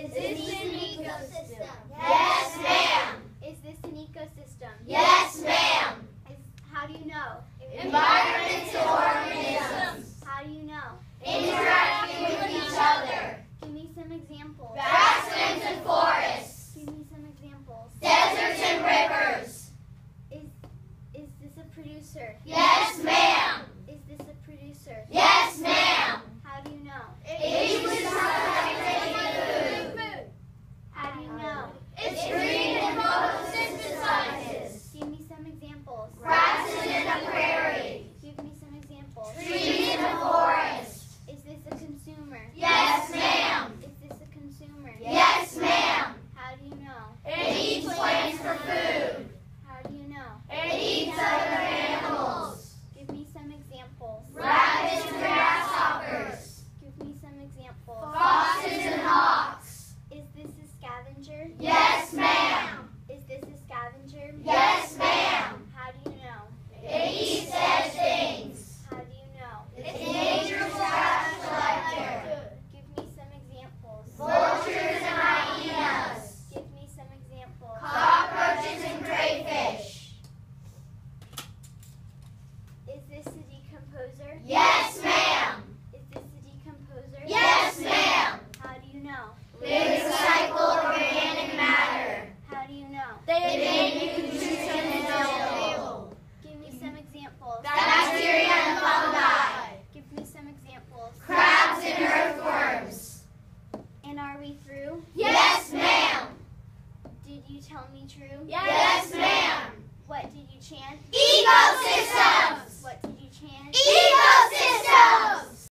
Is this an ecosystem? Yes, ma'am. Is this an ecosystem? Yes, ma'am. How do you know? Environmental organisms. How do you know? Interacting with each other. Give me some examples. Grasslands and forests. Give me some examples. Deserts and rivers. Is this a producer? Yes, ma'am. Is this a producer? Yes, ma'am. How do you know? It uses sunlight food. How do you know? It's green and photosynthesizes. Give me some examples. Grasses in a prairie. Give me some examples. Trees in a forest. Is this a consumer? Yes, ma'am. Is this a consumer? Yes, ma'am. How do you know? It eats plants for food. How do you know? It eats other animals. Give me some examples. Rabbits and grasshoppers. Give me some examples. Foxes and hawks. Is this a scavenger? Yes, ma'am. Is this a scavenger? Yes, ma'am. How do you know? It eats dead things. How do you know? It's a dangerous trash collector. Give me some examples. Vultures and hyenas. Give me some examples. Cockroaches and crayfish. Is this a decomposer? Yes, ma'am. Is this a decomposer? Yes, ma'am. How do you know? They recycle organic matter. How do you know? They make nutrition in soil. Give me some examples. Bacteria and fungi. Give me some examples. Crabs and earthworms. And are we through? Yes, ma'am. Did you tell me true? Yes, ma'am. What did you chant? Ecosystem.